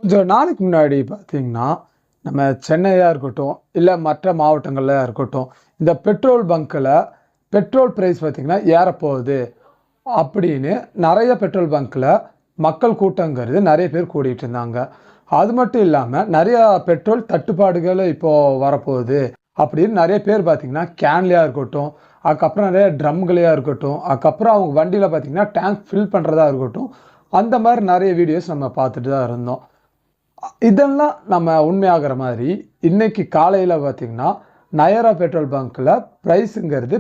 கொஞ்சம் நாளைக்கு முன்னாடி பார்த்தீங்கன்னா, நம்ம சென்னையா இருக்கட்டும், இல்ல மற்ற மாவட்டங்கள்லயா இருக்கட்டும், இந்த பெட்ரோல் பங்க்ல பெட்ரோல் பிரைஸ் பார்த்தீங்கன்னா ஏறப்போகுது அப்படின்னு நெறைய பெட்ரோல் பங்க்ல மக்கள் கூட்டங்கிறது நெறைய பேர் கூடிட்டு இருந்தாங்க. அது மட்டும் இல்லாம நெறையா பெட்ரோல் தட்டுப்பாடுகள் இப்போ வரப்போகுது அப்படின்னு நெறைய பேர் பார்த்தீங்கன்னா, கேன்லயா இருக்கட்டும், அதுக்கப்புறம் நெறைய ட்ரம்களையா இருக்கட்டும், அதுக்கப்புறம் அவங்க வண்டியில பார்த்தீங்கன்னா டேங்க் ஃபில் பண்ணுறதா இருக்கட்டும், அந்த மாரி நெறைய வீடியோஸ் நம்ம பார்த்துட்டு தான் இருந்தோம். இதெல்லாம் நம்ம உண்மையாகிற மாதிரி இன்னைக்கு காலையில் பார்த்தீங்கன்னா நயரா பெட்ரோல் பங்க்கில்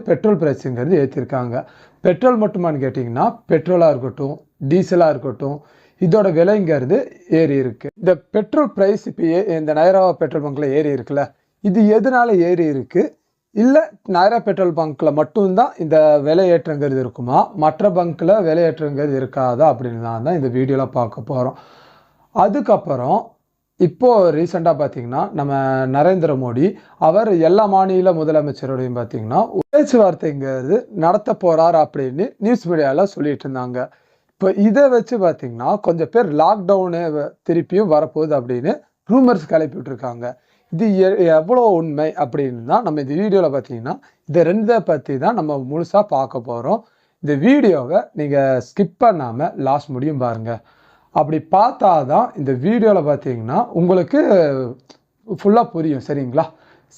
பெட்ரோல் ப்ரைஸுங்கிறது ஏற்றிருக்காங்க. பெட்ரோல் மட்டுமான்னு கேட்டிங்கன்னா பெட்ரோலாக இருக்கட்டும், டீசலாக இருக்கட்டும், இதோட விலைங்கிறது ஏறி இருக்கு. இந்த பெட்ரோல் ப்ரைஸ் இப்போ இந்த நயரா பெட்ரோல் பங்க்கில் ஏறி இருக்குல்ல, இது எதனால ஏறி இருக்கு? இல்லை நயரா பெட்ரோல் பங்க்கில் மட்டும்தான் இந்த விலை ஏற்றங்கிறது இருக்குமா, மற்ற பங்க்கில் விலை ஏற்றங்கிறது இருக்காதா அப்படின்னு தான் இந்த வீடியோவில் பார்க்க போகிறோம். அதுக்கப்புறம் இப்போ ரீசெண்டாக பார்த்தீங்கன்னா நம்ம நரேந்திர மோடி அவர் எல்லா மாநில முதலமைச்சரோடையும் பார்த்தீங்கன்னா பேச்சுவார்த்தைங்கிறது நடத்த போறார் அப்படின்னு நியூஸ் மீடியாவில் சொல்லிட்டு இருந்தாங்க. இப்போ இதை வச்சு பார்த்தீங்கன்னா கொஞ்சம் பேர் லாக்டவுனு திருப்பியும் வரப்போகுது அப்படின்னு ரூமர்ஸ் கிளப்பி விட்டுருக்காங்க. இது எவ்வளோ உண்மை அப்படின்னு தான் நம்ம இந்த வீடியோவில் பார்த்தீங்கன்னா இதை ரெண்டை பற்றி தான் நம்ம முழுசாக பார்க்க போகிறோம். இந்த வீடியோவை நீங்கள் ஸ்கிப் பண்ணாமல் லாஸ்ட் முடியும் பாருங்கள். அப்படி பார்த்தா தான் இந்த வீடியோவில் பார்த்தீங்கன்னா உங்களுக்கு ஃபுல்லாக புரியும். சரிங்களா?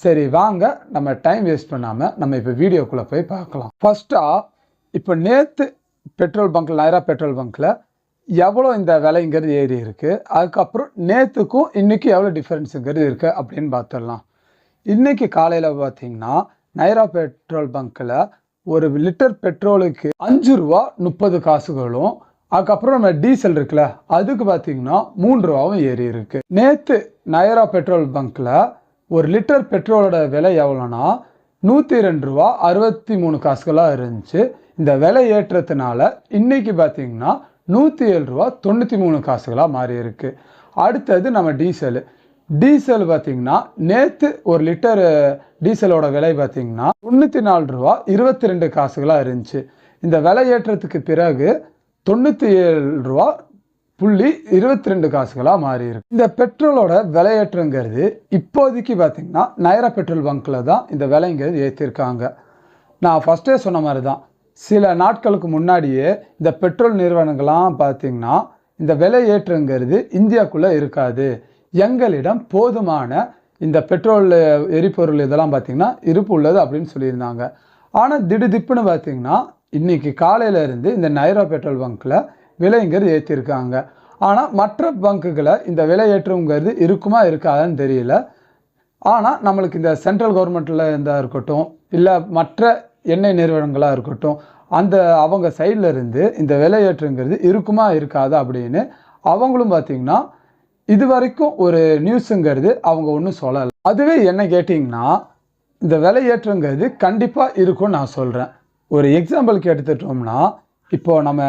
சரி, வாங்க நம்ம டைம் வேஸ்ட் பண்ணாமல் நம்ம இப்போ வீடியோக்குள்ளே போய் பார்க்கலாம். ஃபஸ்ட்டாக இப்போ நேற்று பெட்ரோல் பங்க்கில் நயரா பெட்ரோல் பங்க்கில் எவ்வளோ இந்த விலைங்கிறது ஏறி இருக்குது, அதுக்கப்புறம் நேற்றுக்கும் இன்றைக்கி எவ்வளோ டிஃப்ரென்ஸுங்கிறது இருக்குது அப்படின்னு பார்த்துடலாம். இன்றைக்கி காலையில் பார்த்தீங்கன்னா நயரா பெட்ரோல் பங்க்கில் ஒரு லிட்டர் பெட்ரோலுக்கு ரூ. 5.30 அதுக்கப்புறம் நம்ம டீசல் இருக்குல்ல, அதுக்கு பார்த்தீங்கன்னா ரூ. 3 ஏறி இருக்கு. நேற்று நயரா பெட்ரோல் பங்க்ல ஒரு லிட்டர் பெட்ரோலோட விலை எவ்வளோனா ரூ. 102.63 இருந்துச்சு. இந்த விலை ஏற்றத்தினால இன்னைக்கு பார்த்தீங்கன்னா ரூ. 107.93 மாறி இருக்கு. அடுத்தது நம்ம டீசல் பார்த்தீங்கன்னா நேற்று ஒரு லிட்டர் டீசலோட விலை பார்த்தீங்கன்னா ரூ. 94.22 இருந்துச்சு. இந்த விலை ஏற்றத்துக்கு பிறகு ரூ. 97.22 மாறி இருக்கு. இந்த பெட்ரோலோட விலையேற்றங்கிறது இப்போதைக்கு பார்த்தீங்கன்னா நயரா பெட்ரோல் பங்க்ல தான் இந்த விலைங்கிறது ஏற்றிருக்காங்க. நான் ஃபர்ஸ்டே சொன்ன மாதிரி தான் சில நாட்களுக்கு முன்னாடியே இந்த பெட்ரோல் நிறுவனங்கள்லாம் பார்த்தீங்கன்னா இந்த விலை ஏற்றங்கிறது இந்தியாவுக்குள்ளே இருக்காது, எங்களிடம் போதுமான இந்த பெட்ரோல் எரிபொருள் இதெல்லாம் பார்த்தீங்கன்னா இருப்பு உள்ளது அப்படின்னு சொல்லியிருந்தாங்க. ஆனால் திடுதிப்புன்னு பார்த்தீங்கன்னா இன்னைக்கு காலையில இருந்து இந்த நயரா பெட்ரோல் பங்க்ல விலைங்கிறது ஏற்றிருக்காங்க. ஆனால் மற்ற பங்குகளை இந்த விலை ஏற்றங்கிறது இருக்குமா இருக்காதுன்னு தெரியல. ஆனால் நம்மளுக்கு இந்த சென்ட்ரல் கவர்மெண்ட்டில் இருந்தால் இருக்கட்டும், இல்லை மற்ற எண்ணெய் நிறுவனங்களாக இருக்கட்டும், அந்த அவங்க சைடில் இருந்து இந்த விலை ஏற்றங்கிறது இருக்குமா இருக்காதா அப்படின்னு அவங்களும் பார்த்தீங்கன்னா இது வரைக்கும் ஒரு நியூஸுங்கிறது அவங்க ஒன்றும் சொல்லலை. அதுவே என்ன கேட்டிங்கன்னா இந்த விலை ஏற்றங்கிறது கண்டிப்பாக இருக்கும்னு நான் சொல்கிறேன். ஒரு எக்ஸாம்பிளுக்கு எடுத்துட்டோம்னா, இப்போது நம்ம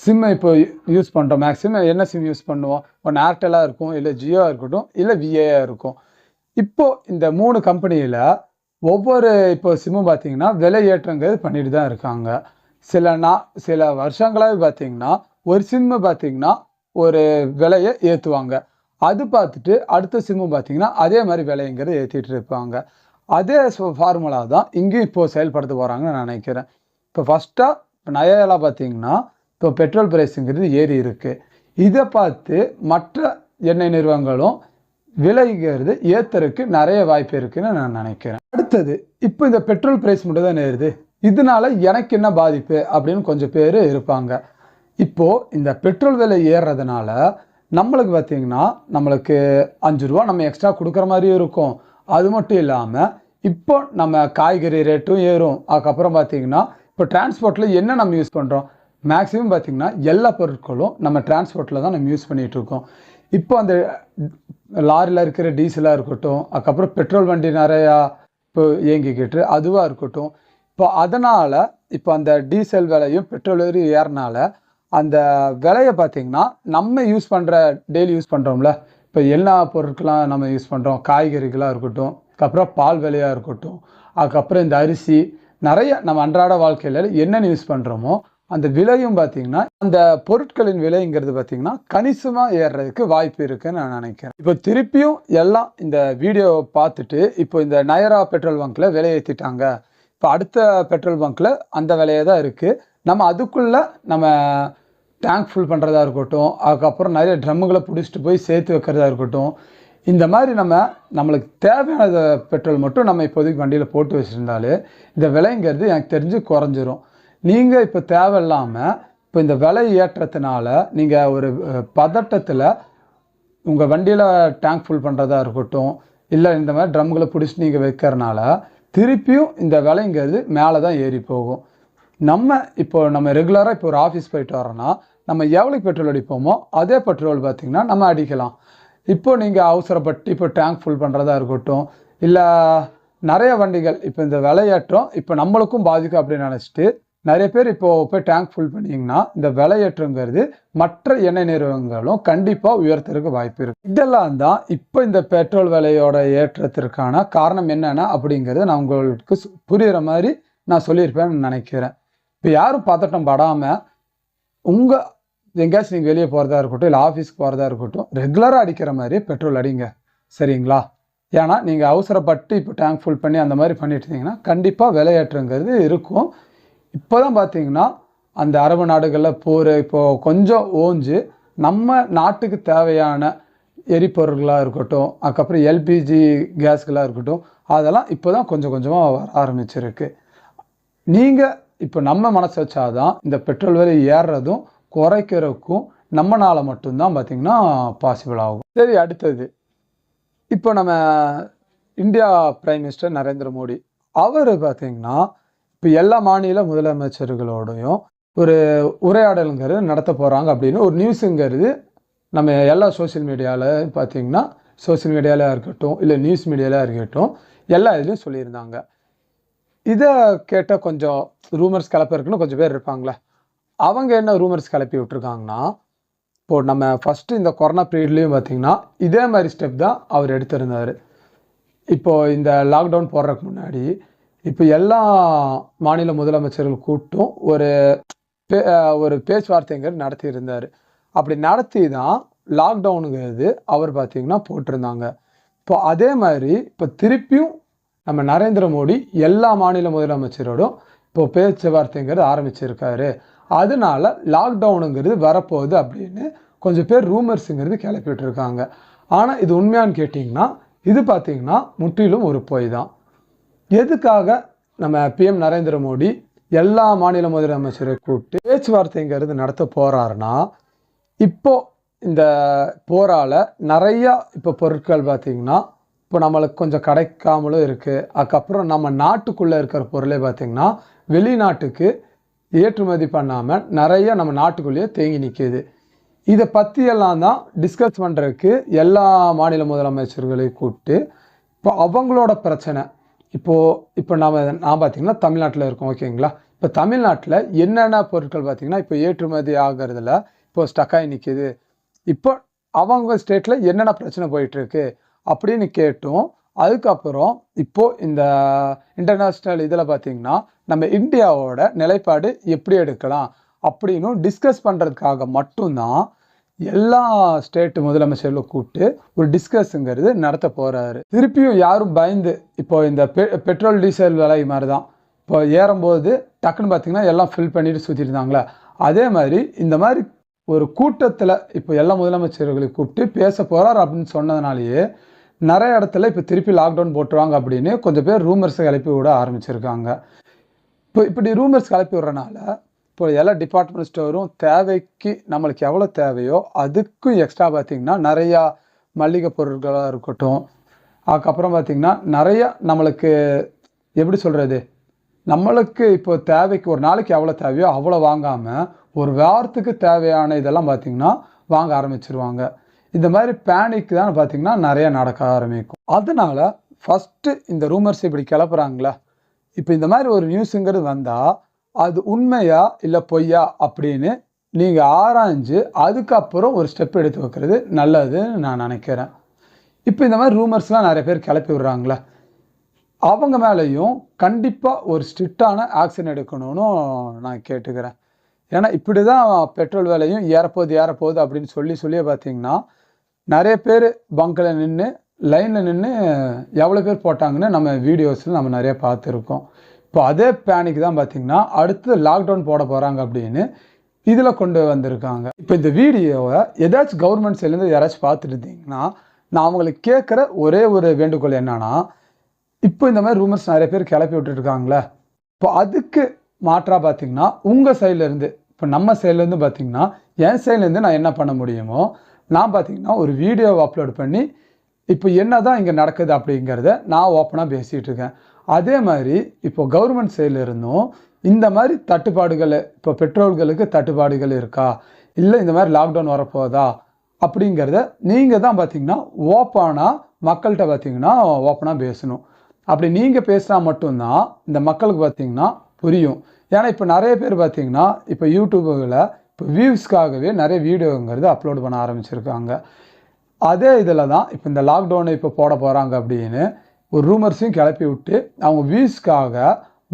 சிம்மை இப்போ யூஸ் பண்ணுறோம். மேக்ஸிமம் என்ன சிம் யூஸ் பண்ணுவோம்? ஒன்று ஏர்டெல்லாக இருக்கும், இல்லை ஜியோவாக இருக்கட்டும், இல்லை விஏயாக இருக்கும். இப்போது இந்த 3 கம்பெனியில் ஒவ்வொரு இப்போ சிம்மும் பார்த்தீங்கன்னா விலை ஏற்றங்கிறது பண்ணிட்டு தான் இருக்காங்க. சில வருஷங்களாகவே பார்த்தீங்கன்னா ஒரு சிம்மு பார்த்தீங்கன்னா ஒரு விலையை ஏற்றுவாங்க. அது பார்த்துட்டு அடுத்த சிம்மு பார்த்தீங்கன்னா அதே மாதிரி விலைங்கிறது ஏற்றிட்டு இருப்பாங்க. அதே ஃபார்முலா தான் இங்கேயும் இப்போ செயல்படுத்த போகிறாங்கன்னு நான் நினைக்கிறேன். இப்போ ஃபஸ்ட்டாக நயரா பார்த்தீங்கன்னா இப்போ பெட்ரோல் ப்ரைஸுங்கிறது ஏறி இருக்குது. இதை பார்த்து மற்ற எண்ணெய் நிறுவனங்களும் விலைங்கிறது ஏற்றுறதுக்கு நிறைய வாய்ப்பு இருக்குதுன்னு நான் நினைக்கிறேன். அடுத்தது இப்போ இந்த பெட்ரோல் ப்ரைஸ் மட்டும் தான் ஏறுது, இதனால எனக்கு என்ன பாதிப்பு அப்படின்னு கொஞ்சம் பேர் இருப்பாங்க. இப்போது இந்த பெட்ரோல் விலை ஏறுறதுனால நம்மளுக்கு பார்த்தீங்கன்னா நம்மளுக்கு ரூ. 5 நம்ம எக்ஸ்ட்ரா கொடுக்குற மாதிரியும் இருக்கும். அது மட்டும் இல்லாமல் இப்போ நம்ம காய்கறி ரேட்டும் ஏறும். அதுக்கப்புறம் பார்த்தீங்கன்னா இப்போ டிரான்ஸ்போர்ட்டில் என்ன நம்ம யூஸ் பண்ணுறோம், மேக்ஸிமம் பார்த்தீங்கன்னா எல்லா பொருட்களும் நம்ம டிரான்ஸ்போர்ட்டில் தான் நம்ம யூஸ் பண்ணிகிட்டு இருக்கோம். இப்போ அந்த லாரியில் இருக்கிற டீசலாக இருக்கட்டும், அதுக்கப்புறம் பெட்ரோல் வண்டி நிறையா இப்போ இயங்கிக்கிட்டு அதுவாக இருக்கட்டும். இப்போ அதனால் இப்போ அந்த டீசல் விலையும் பெட்ரோல் விலையும் ஏறினால அந்த விலையை பார்த்திங்கன்னா நம்ம யூஸ் பண்ணுற டெய்லி யூஸ் பண்ணுறோம்ல, இப்போ எல்லா பொருட்களாம் நம்ம யூஸ் பண்ணுறோம், காய்கறிகளாக இருக்கட்டும், அதுக்கப்புறம் பால் விலையாக இருக்கட்டும், அதுக்கப்புறம் இந்த அரிசி நிறைய நம்ம அன்றாட வாழ்க்கையில் என்னென்ன யூஸ் பண்ணுறோமோ அந்த விலையும் பார்த்தீங்கன்னா அந்த பொருட்களின் விலைங்கிறது பார்த்தீங்கன்னா கணிசமாக ஏறுறதுக்கு வாய்ப்பு இருக்குன்னு நான் நினைக்கிறேன். இப்போ திருப்பியும் எல்லாம் இந்த வீடியோவை பார்த்துட்டு இப்போ இந்த நயரா பெட்ரோல் பங்க்கில் விலை ஏற்றிட்டாங்க, இப்போ அடுத்த பெட்ரோல் பங்க்கில் அந்த விலையே தான் இருக்குது, நம்ம அதுக்குள்ளே நம்ம டேங்க் ஃபுல் பண்ணுறதா இருக்கட்டும், அதுக்கப்புறம் நிறைய ட்ரம்முகளை பிடிச்சிட்டு போய் சேர்த்து வைக்கிறதா இருக்கட்டும், இந்த மாதிரி நம்மளுக்கு தேவையான பெட்ரோல் மட்டும் நம்ம இப்போதைக்கு வண்டியில் போட்டு வச்சுருந்தாலே இந்த விலைங்கிறது எனக்கு தெரிஞ்சு குறைஞ்சிரும். நீங்கள் இப்போ தேவையில்லாமல் இப்போ இந்த விலை ஏற்றத்தினால நீங்கள் ஒரு பதட்டத்தில் உங்கள் வண்டியில் டேங்க் ஃபுல் பண்ணுறதா இருக்கட்டும், இல்லை இந்த மாதிரி ட்ரம்களை பிடிச்சி நீங்கள் வைக்கிறனால திருப்பியும் இந்த விலைங்கிறது மேலே தான் ஏறி போகும். நம்ம ரெகுலராக இப்போ ஒரு ஆஃபீஸ் போயிட்டு வரோன்னா நம்ம எவ்வளோக்கு பெட்ரோல் அடிப்போமோ அதே பெட்ரோல் பார்த்திங்கன்னா நம்ம அடிக்கலாம். இப்போது நீங்கள் அவசரப்பட்டு இப்போ டேங்க் ஃபுல் பண்ணுறதா இருக்கட்டும், இல்லை நிறைய வண்டிகள் இப்போ இந்த விலையேற்றம் இப்போ நம்மளுக்கும் பாதிக்கும் அப்படின்னு நினச்சிட்டு நிறைய பேர் இப்போது போய் டேங்க் ஃபுல் பண்ணிங்கன்னா இந்த விலையேற்றங்கிறது மற்ற எண்ணெய் நிறுவனங்களும் கண்டிப்பாக உயர்த்துறதுக்கு வாய்ப்பு இருக்குது. இதெல்லாம் தான் இப்போ இந்த பெட்ரோல் விலையோட ஏற்றத்திற்கான காரணம் என்னென்ன அப்படிங்கிறது நான் உங்களுக்கு புரிகிற மாதிரி நான் சொல்லியிருப்பேன்னு நினைக்கிறேன். இப்போ யாரும் பதட்டம் படாமல் உங்கள் எங்கேயாச்சும் நீங்கள் வெளியே போகிறதா இருக்கட்டும், இல்லை ஆஃபீஸ்க்கு போகிறதா இருக்கட்டும், ரெகுலராக அடிக்கிற மாதிரி பெட்ரோல் அடிங்க, சரிங்களா? ஏன்னா நீங்கள் அவசரப்பட்டு இப்போ டேங்க் ஃபுல் பண்ணி அந்த மாதிரி பண்ணிட்டு இருந்தீங்கன்னா கண்டிப்பாக விலையேற்றங்கிறது இருக்கும். இப்போ தான் பார்த்தீங்கன்னா அந்த அரபு நாடுகளில் போர் இப்போது கொஞ்சம் ஓஞ்சு நம்ம நாட்டுக்கு தேவையான எரிபொருள்களாக இருக்கட்டும், அதுக்கப்புறம் எல்பிஜி கேஸ்களாக இருக்கட்டும், அதெல்லாம் இப்போ தான் கொஞ்சம் கொஞ்சமாக வர ஆரம்பிச்சிருக்கு. நீங்கள் இப்போ நம்ம மனசு வச்சாதான் இந்த பெட்ரோல் விலை ஏறுறதும் குறைக்கிறதுக்கும் நம்மளால் மட்டும்தான் பார்த்திங்கன்னா பாசிபிள் ஆகும். சரி, அடுத்தது இப்போ நம்ம India prime minister Narendra Modi அவர் பார்த்திங்கன்னா இப்போ எல்லா மாநில முதலமைச்சர்களோடையும் ஒரு உரையாடலுங்கிறது நடத்த போகிறாங்க அப்படின்னு ஒரு நியூஸுங்கிறது நம்ம எல்லா சோசியல் மீடியாவில் பார்த்திங்கன்னா சோசியல் மீடியாவில் இருக்கட்டும், இல்லை நியூஸ் மீடியாவில் இருக்கட்டும், எல்லா இதுலேயும் சொல்லியிருந்தாங்க. இதை கேட்டால் கொஞ்சம் ரூமர்ஸ் கிளப்பிருக்குன்னு கொஞ்சம் பேர் இருப்பாங்களே, அவங்க என்ன ரூமர்ஸ் கிளப்பி விட்டுருக்காங்கன்னா, இப்போது நம்ம ஃபஸ்ட்டு இந்த கொரோனா பீரியட்லேயும் பார்த்திங்கன்னா இதே மாதிரி ஸ்டெப் தான் அவர் எடுத்திருந்தார். இப்போது இந்த லாக்டவுன் போடுறதுக்கு முன்னாடி இப்போ எல்லா மாநில முதலமைச்சர்கள் கூட்டும் ஒரு பேச்சுவார்த்தைங்கிறது நடத்தியிருந்தார். அப்படி நடத்தி தான் லாக்டவுனுங்கிறது அவர் பார்த்திங்கன்னா போட்டிருந்தாங்க. இப்போ அதே மாதிரி இப்போ திருப்பியும் நம்ம நரேந்திர மோடி எல்லா மாநில முதலமைச்சரோடும் இப்போ பேச்சுவார்த்தைங்கிறது ஆரம்பிச்சிருக்காரு. அதனால லாக்டவுனுங்கிறது வரப்போகுது அப்படின்னு கொஞ்சம் பேர் ரூமர்ஸுங்கிறது கிளப்பிட்டு இருக்காங்க. ஆனால் இது உண்மையான்னு கேட்டிங்கன்னா இது பார்த்திங்கன்னா முற்றிலும் ஒரு பொய் தான். எதுக்காக நம்ம பிஎம் நரேந்திர மோடி எல்லா மாநில முதலமைச்சரை கூப்பிட்டு பேச்சுவார்த்தைங்கிறது நடத்த போகிறாருன்னா, இப்போது இந்த போரால் நிறையா இப்போ பொருட்கள் பார்த்திங்கன்னா இப்போ நம்மளுக்கு கொஞ்சம் கிடைக்காமலும் இருக்குது. அதுக்கப்புறம் நம்ம நாட்டுக்குள்ளே இருக்கிற பொருளே பார்த்திங்கன்னா வெளிநாட்டுக்கு ஏற்றுமதி பண்ணாமல் நிறைய நம்ம நாட்டுக்குள்ளேயே தேங்கி நிற்கிது. இதை பற்றியெல்லாம் தான் டிஸ்கஸ் பண்ணுறதுக்கு எல்லா மாநில முதலமைச்சர்களையும் கூப்பிட்டு இப்போ அவங்களோட பிரச்சனை இப்போ நான் பார்த்திங்கன்னா தமிழ்நாட்டில் இருக்கோம், ஓகேங்களா? இப்போ தமிழ்நாட்டில் என்னென்ன பொருட்கள் பார்த்திங்கன்னா இப்போ ஏற்றுமதி ஆகிறதுல இப்போ ஸ்டக்காகி நிற்கிது, இப்போ அவங்க ஸ்டேட்டில் என்னென்ன பிரச்சனை போயிட்டுருக்கு அப்படின்னு கேட்டோம். அதுக்கப்புறம் இப்போது இந்த இன்டர்நேஷ்னல் இதில் பார்த்திங்கன்னா நம்ம இந்தியாவோட நிலைப்பாடு எப்படி எடுக்கலாம் அப்படின்னு டிஸ்கஸ் பண்ணுறதுக்காக மட்டும்தான் எல்லா ஸ்டேட் முதலமைச்சர்களும் கூப்பிட்டு ஒரு டிஸ்கஸுங்கிறது நடத்த போகிறாரு. திருப்பியும் யாரும் பயந்து இப்போ இந்த பெட்ரோல் டீசல் விலை மாதிரி தான் இப்போ ஏறும்போது டக்குன்னு பார்த்திங்கன்னா எல்லாம் ஃபில் பண்ணிட்டு சுற்றிட்டு இருந்தாங்களே, அதே மாதிரி இந்த மாதிரி ஒரு கூட்டத்தில் இப்போ எல்லா முதலமைச்சர்களையும் கூப்பிட்டு பேச போகிறார் அப்படின்னு சொன்னதுனாலேயே நிறைய இடத்துல இப்போ திருப்பி லாக்டவுன் போட்டுருவாங்க அப்படின்னு கொஞ்சம் பேர் ரூமர்ஸை கிளப்பி விட ஆரம்பிச்சிருக்காங்க. இப்போ இப்படி ரூமர்ஸ் கிளப்பி விடுறனால இப்போ எல்லா டிபார்ட்மெண்ட் ஸ்டோரும் தேவைக்கு நம்மளுக்கு எவ்வளோ தேவையோ அதுக்கும் எக்ஸ்ட்ரா பார்த்திங்கன்னா நிறையா மளிகை பொருட்களாக இருக்கட்டும், அதுக்கப்புறம் பார்த்திங்கன்னா நிறையா நம்மளுக்கு எப்படி சொல்கிறது, நம்மளுக்கு இப்போ தேவைக்கு ஒரு நாளைக்கு எவ்வளோ தேவையோ அவ்வளோ வாங்காமல் ஒரு வாரத்துக்கு தேவையான இதெல்லாம் பார்த்திங்கன்னா வாங்க ஆரம்பிச்சிருவாங்க. இந்த மாதிரி பேனிக் தான் பார்த்திங்கன்னா நிறையா நடக்க ஆரம்பிக்கும். அதனால் ஃபஸ்ட்டு இந்த ரூமர்ஸ் இப்படி கிளப்புறாங்களே, இப்போ இந்த மாதிரி ஒரு நியூஸுங்கிறது வந்தால் அது உண்மையா இல்லை பொய்யா அப்படின்னு நீங்கள் ஆராய்ஞ்சு அதுக்கப்புறம் ஒரு ஸ்டெப் எடுத்து வைக்கிறது நல்லதுன்னு நான் நினைக்கிறேன். இப்போ இந்த மாதிரி ரூமர்ஸ்லாம் நிறைய பேர் கிளப்பி விடுறாங்களே, அவங்க மேலேயும் கண்டிப்பாக ஒரு ஸ்ட்ரிக்டான ஆக்ஷன் எடுக்கணும்னு நான் கேட்டுக்கிறேன். ஏன்னா இப்படி தான் பெட்ரோல் விலையும் ஏறப்போகுது அப்படின்னு சொல்லியே பார்த்தீங்கன்னா நிறைய பேர் பங்கில் நின்று லைனில் நின்று எவ்வளோ பேர் போட்டாங்கன்னு நம்ம வீடியோஸில் நம்ம நிறைய பார்த்துருக்கோம். இப்போ அதே பேனிக் தான் பார்த்திங்கன்னா அடுத்து லாக்டவுன் போட போகிறாங்க அப்படின்னு இதில் கொண்டு வந்திருக்காங்க. இப்போ இந்த வீடியோவை ஏதாச்சும் கவர்மெண்ட் சைட்லேருந்து யாராச்சும் பார்த்துட்டு இருந்தீங்கன்னா நான் அவங்களுக்கு கேட்குற ஒரே ஒரு வேண்டுகோள் என்னன்னா, இப்போ இந்த மாதிரி ரூமர்ஸ் நிறைய பேர் கிளப்பி விட்டுருக்காங்களே, இப்போ அதுக்கு மாற்றாக பார்த்திங்கன்னா உங்கள் சைட்லேருந்து இப்போ நம்ம சைட்லேருந்து பார்த்திங்கன்னா என் சைட்லேருந்து நான் என்ன பண்ண முடியுமோ நான் பார்த்திங்கன்னா ஒரு வீடியோவை அப்லோட் பண்ணி இப்போ என்ன தான் இங்கே நடக்குது அப்படிங்கிறத நான் ஓப்பனாக பேசிகிட்டு இருக்கேன். அதே மாதிரி இப்போ கவர்மெண்ட் சைடில் இருந்தும் இந்த மாதிரி தட்டுப்பாடுகள் இப்போ பெட்ரோல்களுக்கு தட்டுப்பாடுகள் இருக்கா, இல்லை இந்த மாதிரி லாக்டவுன் வரப்போதா அப்படிங்கிறத நீங்கள் தான் பார்த்திங்கன்னா ஓப்பனாக மக்கள்கிட்ட பார்த்திங்கன்னா ஓப்பனாக பேசணும். அப்படி நீங்கள் பேசினா மட்டும்தான் இந்த மக்களுக்கு பார்த்திங்கன்னா புரியும். ஏன்னா இப்போ நிறைய பேர் பார்த்திங்கன்னா இப்போ யூடியூபில் இப்போ வியூஸ்க்காகவே நிறைய வீடியோங்கிறது அப்லோட் பண்ண ஆரம்பிச்சிருக்காங்க. அதே இதில் தான் இப்போ இந்த லாக்டவுனை இப்போ போட போகிறாங்க அப்படின்னு ஒரு ரூமர்ஸையும் கிளப்பி விட்டு அவங்க வியூஸ்க்காக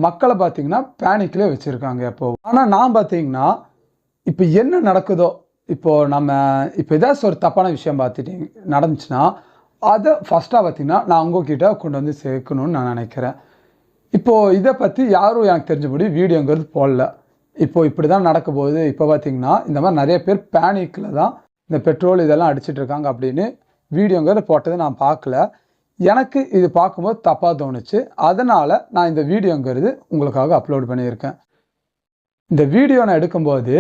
மக்களை பார்த்திங்கன்னா பேனிக்லேயே வச்சுருக்காங்க எப்போது. ஆனால் நான் பார்த்திங்கன்னா இப்போ என்ன நடக்குதோ இப்போது நம்ம இப்போ ஏதாச்சும் ஒரு தப்பான விஷயம் பார்த்துட்டிங்க நடந்துச்சுன்னா அதை ஃபஸ்ட்டாக பார்த்திங்கன்னா நான் உங்ககிட்ட கொண்டு வந்து சேர்க்கணும்னு நான் நினைக்கிறேன். இப்போது இதை பற்றி யாரும் எனக்கு தெரிஞ்சபடி வீடியோங்கிறது போடல. இப்போது இப்படி தான் நடக்க போகுது, இப்போ பார்த்திங்கன்னா இந்த மாதிரி நிறைய பேர் பேனிக்கில் தான் இந்த பெட்ரோல் இதெல்லாம் அடிச்சிட்டு இருக்காங்க அப்படின்னு வீடியோங்கிறது போட்டதை நான் பார்க்கல. எனக்கு இது பார்க்கும்போது தப்பாக தோணுச்சு. அதனால் நான் இந்த வீடியோங்கிறது உங்களுக்காக அப்லோட் பண்ணியிருக்கேன். இந்த வீடியோ நான் எடுக்கும்போது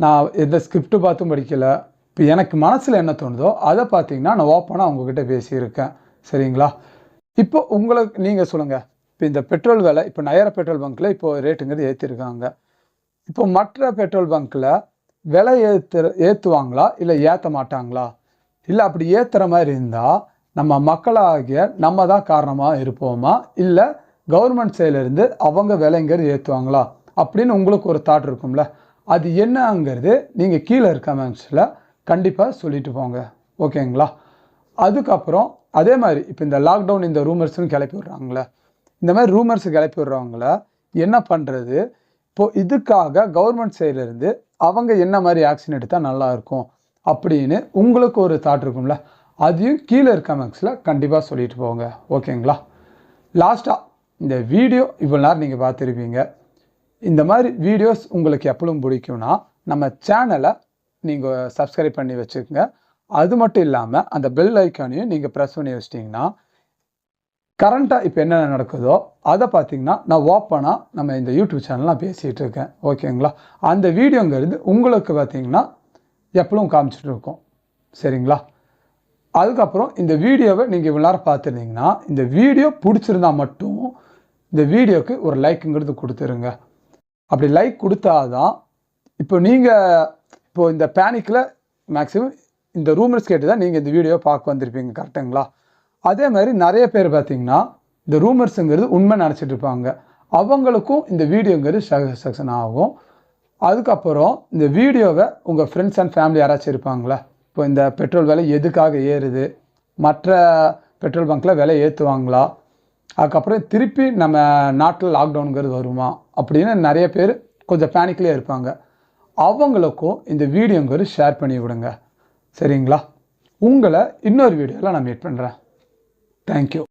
நான் எந்த ஸ்கிரிப்டு பார்த்தும் படிக்கலை. இப்போ எனக்கு மனசில் என்ன தோணுதோ அதை பார்த்திங்கன்னா நான் ஓப்பனாக உங்ககிட்ட பேசியிருக்கேன். சரிங்களா? இப்போ உங்களுக்கு நீங்கள் சொல்லுங்கள், இப்போ இந்த பெட்ரோல் விலை இப்போ நயரா பெட்ரோல் பங்க்கில் இப்போது ரேட்டுங்கிறது ஏற்றிருக்காங்க. இப்போ மற்ற பெட்ரோல் பங்க்கில் விலை ஏற்றுவாங்களா இல்லை ஏற்ற மாட்டாங்களா? இல்லை அப்படி ஏற்றுற மாதிரி இருந்தால் நம்ம மக்களாகிய நம்ம தான் காரணமாக இருப்போமா, இல்லை கவர்மெண்ட் சைட்லேருந்து அவங்க விலைங்கிறது ஏற்றுவாங்களா அப்படின்னு உங்களுக்கு ஒரு தாட் இருக்கும்ல, அது என்னங்கிறது நீங்கள் கீழே இருக்க கமெண்ட்ஸில் கண்டிப்பாக சொல்லிட்டு போங்க. ஓகேங்களா? அதுக்கப்புறம் அதே மாதிரி இப்போ இந்த லாக்டவுன் இந்த ரூமர்ஸ்னு கிளப்பி விட்றாங்களே, இந்த மாதிரி ரூமர்ஸ் கிளப்பி விட்றவங்கள என்ன பண்ணுறது? இப்போது இதுக்காக கவர்மெண்ட் சைட்லேருந்து அவங்க என்ன மாதிரி ஆக்ஷன் எடுத்தால் நல்லாயிருக்கும் அப்படின்னு உங்களுக்கு ஒரு தாட் இருக்கும்ல, அதையும் கீழே இருக்க கமெண்ட்ஸில் கண்டிப்பாக சொல்லிட்டு போங்க. ஓகேங்களா? லாஸ்ட்டாக இந்த வீடியோ இவ்வளோ நேரம் நீங்கள் பார்த்துருப்பீங்க. இந்த மாதிரி வீடியோஸ் உங்களுக்கு எப்பவும் பிடிக்கும்னா நம்ம சேனலை நீங்கள் சப்ஸ்கிரைப் பண்ணி வச்சுக்கோங்க. அது மட்டும் இல்லாமல் அந்த பெல் ஐக்கானையும் நீங்கள் ப்ரெஸ் பண்ணி வச்சிட்டிங்கன்னா கரண்ட்டாக இப்போ என்னென்ன நடக்குதோ அதை பார்த்திங்கன்னா நான் ஓப்பனாக நம்ம இந்த யூடியூப் சேனல்லாம் பேசிகிட்டு இருக்கேன். ஓகேங்களா? அந்த வீடியோங்கிறது உங்களுக்கு பார்த்திங்கன்னா எப்பவும் காமிச்சிட்டு இருக்கோம். சரிங்களா? அதுக்கப்புறம் இந்த வீடியோவை நீங்கள் இவ்வளோ நேரம் பார்த்துருந்தீங்கன்னா இந்த வீடியோ பிடிச்சிருந்தா மட்டும் இந்த வீடியோவுக்கு ஒரு லைக்குங்கிறது கொடுத்துருங்க. அப்படி லைக் கொடுத்தாதான் இப்போ நீங்கள் இப்போது இந்த பேனிக்கில் மேக்ஸிமம் இந்த ரூமர்ஸ் கேட்டு தான் நீங்கள் இந்த வீடியோ பார்க்க வந்திருப்பீங்க. கரெக்டுங்களா? அதே மாதிரி நிறைய பேர் பார்த்திங்கன்னா இந்த ரூமர்ஸுங்கிறது உண்மை நினச்சிட்டு இருப்பாங்க. அவங்களுக்கும் இந்த வீடியோங்கிறது சக்ஸஸ் ஆகும். அதுக்கப்புறம் இந்த வீடியோவை உங்கள் ஃப்ரெண்ட்ஸ் அண்ட் ஃபேமிலி யாராச்சும் இருப்பாங்களே, இப்போ இந்த பெட்ரோல் விலை எதுக்காக ஏறுது, மற்ற பெட்ரோல் பங்க்கில் விலை ஏற்றுவாங்களா, அதுக்கப்புறம் திருப்பி நம்ம நாட்டில் லாக்டவுனுங்கிறது வருமா அப்படின்னு நிறைய பேர் கொஞ்சம் பேனிக்லேயே இருப்பாங்க. அவங்களுக்கும் இந்த வீடியோங்கிறது ஷேர் பண்ணி விடுங்க. சரிங்களா? உங்களை இன்னொரு வீடியோவில் நான் மீட் பண்ணுறேன். தேங்க்யூ.